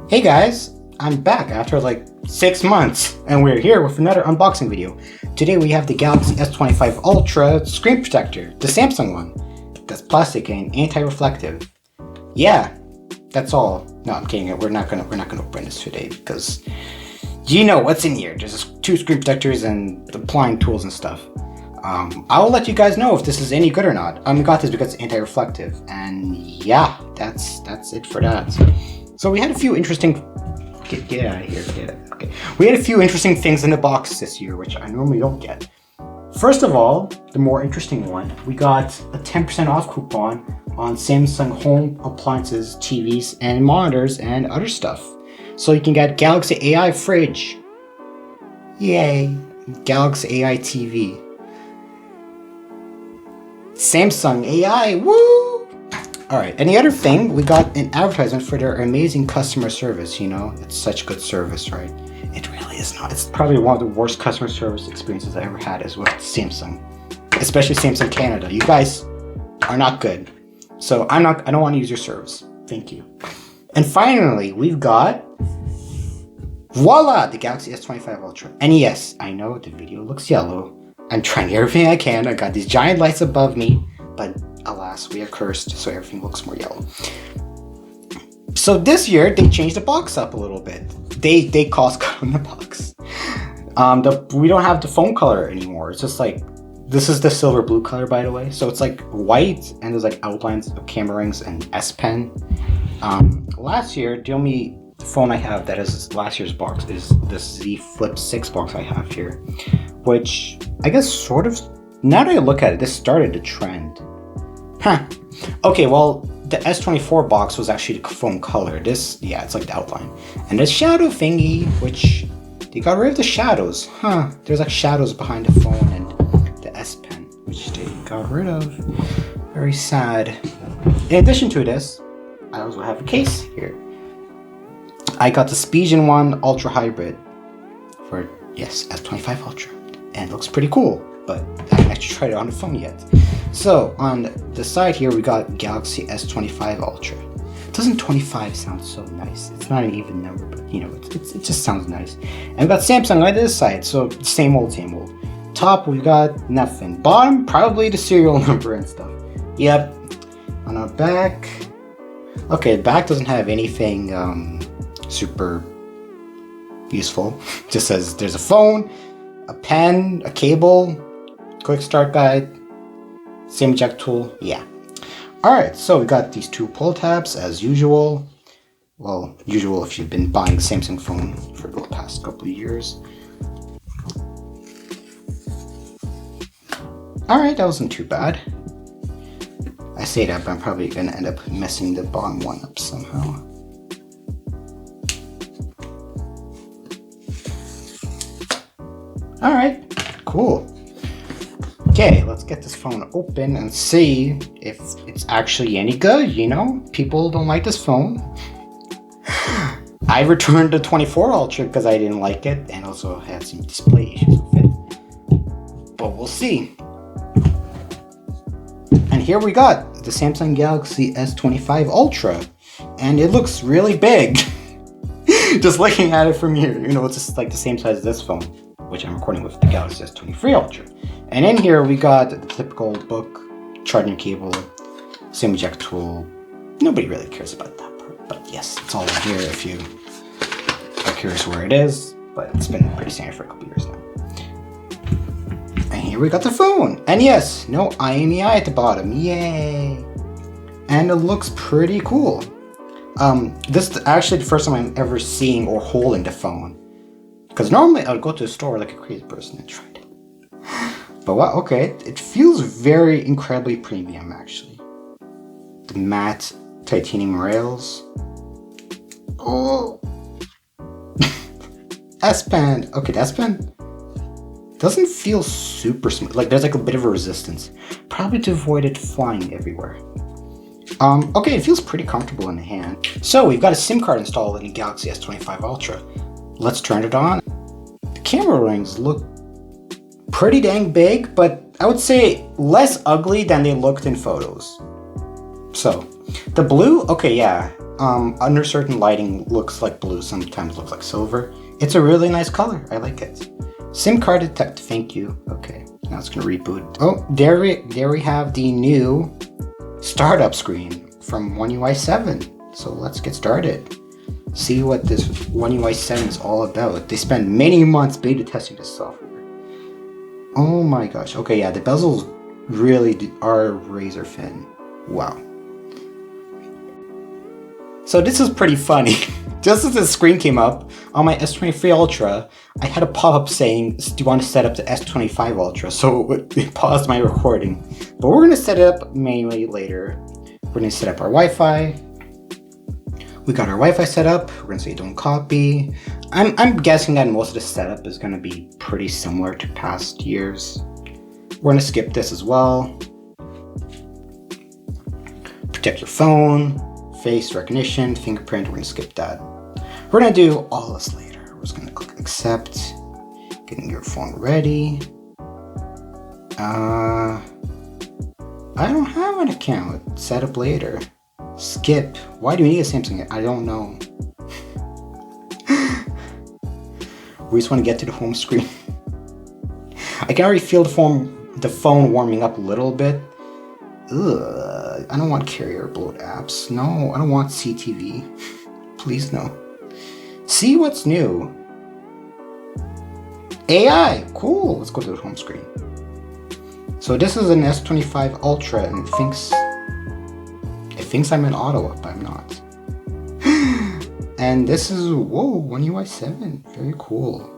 Hey guys, I'm back after like 6 months and we're here with another unboxing video. Today we have the Galaxy S25 Ultra screen protector, the Samsung one. That's plastic and anti-reflective. Yeah, that's all. No, I'm kidding. We're not gonna open this today because you know what's in here. There's just 2 screen protectors and applying tools and stuff. I will let you guys know if this is any good or not. We got this because it's anti-reflective, and yeah, that's it for that. So we had a few interesting. Get out of here. Okay. We had a few interesting things in the box this year, which I normally don't get. First of all, the more interesting one, we got a 10% off coupon on Samsung home appliances, TVs, and monitors, and other stuff. So you can get Galaxy AI fridge. Yay! Galaxy AI TV. Samsung AI, woo! Alright, and the other thing, we got an advertisement for their amazing customer service, you know? It's such good service, right? It really is not. It's probably one of the worst customer service experiences I ever had is with Samsung. Especially Samsung Canada. You guys are not good. So I don't want to use your service. Thank you. And finally, we've got voila! The Galaxy S25 Ultra. And yes, I know the video looks yellow. I'm trying everything I can. I got these giant lights above me, but alas, we are cursed, so everything looks more yellow. So this year, they changed the box up a little bit. They cost cut on the box. We don't have the phone color anymore. It's just like, this is the silver blue color, by the way. So it's like white, and there's like outlines of camera rings and S Pen. Last year, the only phone I have that is last year's box is the Z Flip 6 box I have here, which I guess sort of, now that I look at it, this started the trend. Huh. Okay, well, the S24 box was actually the phone color. This, yeah, it's like the outline. And the shadow thingy, which they got rid of the shadows. Huh, there's like shadows behind the phone and the S Pen, which they got rid of. Very sad. In addition to this, I also have a case here. I got the Spigen 1 Ultra Hybrid for, yes, S25 Ultra. And it looks pretty cool, but I haven't actually tried it on the phone yet. So, on the side here, we got Galaxy S25 Ultra. Doesn't 25 sound so nice? It's not an even number, but you know, it just sounds nice. And we got Samsung on this side, so same old. Top, we got nothing. Bottom, probably the serial number and stuff. Yep. On our back, okay, the back doesn't have anything super useful. Just says there's a phone, a pen, a cable, quick start guide, SIM eject tool, yeah. Alright, so we got these 2 pull tabs as usual. Well, usual if you've been buying Samsung phone for the past couple of years. Alright, that wasn't too bad. I say that, but I'm probably gonna end up messing the bottom one up somehow. Alright, cool. Okay, let's get this phone open and see if it's actually any good, you know? People don't like this phone. I returned the 24 Ultra because I didn't like it and also had some display issues with it. But we'll see. And here we got the Samsung Galaxy S25 Ultra. And it looks really big. Just looking at it from here, you know, it's just like the same size as this phone, which I'm recording with the Galaxy S23 Ultra. And in here we got the typical book, charging cable, SIM eject tool. Nobody really cares about that part, but yes, it's all in here if you are curious where it is, but it's been pretty standard for a couple years now. And here we got the phone, and yes, no IMEI at the bottom, yay! And it looks pretty cool. This is actually the first time I'm ever seeing or holding the phone. Because normally I would go to the store like a crazy person and try it. But wow, okay, it feels very incredibly premium actually. The matte titanium rails. Oh! S Pen. Okay, the S Pen doesn't feel super smooth. Like there's like a bit of a resistance. Probably to avoid it flying everywhere. Okay, it feels pretty comfortable in the hand. So we've got a SIM card installed in the Galaxy S25 Ultra. Let's turn it on. The camera rings look pretty dang big, but I would say less ugly than they looked in photos. So, the blue, okay, yeah, under certain lighting looks like blue, sometimes looks like silver. It's a really nice color. I like it. SIM card detect. Thank you. Okay, now it's gonna reboot. Oh, there we have the new startup screen from One UI 7. So let's get started. See what this One UI 7 is all about. They spent many months beta testing this software. Oh my gosh. Okay, yeah, the bezels really are razor thin. Wow. So this is pretty funny. Just as the screen came up on my S25 Ultra, I had a pop-up saying, do you want to set up the S25 Ultra? So it paused my recording. But we're gonna set it up manually later. We're gonna set up our Wi-Fi. We got our Wi-Fi set up. We're gonna say don't copy. I'm guessing that most of the setup is gonna be pretty similar to past years. We're gonna skip this as well. Protect your phone, face recognition, fingerprint, we're gonna skip that. We're gonna do all this later. We're just gonna click accept, getting your phone ready. I don't have an account, set up later. Skip, why do you need a Samsung? I don't know. We just wanna get to the home screen. I can already feel the phone warming up a little bit. Ugh, I don't want carrier bloat apps. No, I don't want CTV. Please no. See what's new. AI, cool. Let's go to the home screen. So this is an S25 Ultra and it thinks I'm in Ottawa, but I'm not. And this is, whoa, One UI 7, very cool.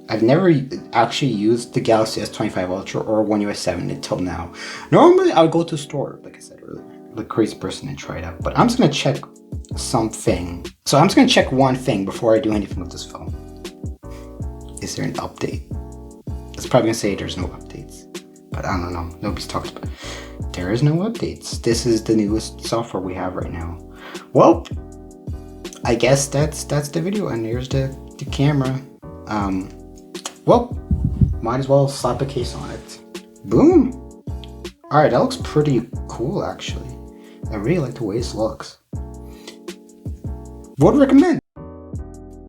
I've never actually used the Galaxy S25 Ultra or One UI 7 until now. Normally, I would go to a store, like I said earlier, like a crazy person and try it out. But I'm just gonna check something. So I'm just gonna check one thing before I do anything with this phone. Is there an update? It's probably gonna say there's no updates, but I don't know. Nobody's talked about it. There is no updates. This is the newest software we have right now. Well, I guess that's the video, and here's the camera. Well, might as well slap a case on it. Boom! Alright, that looks pretty cool actually. I really like the way this looks. Would recommend.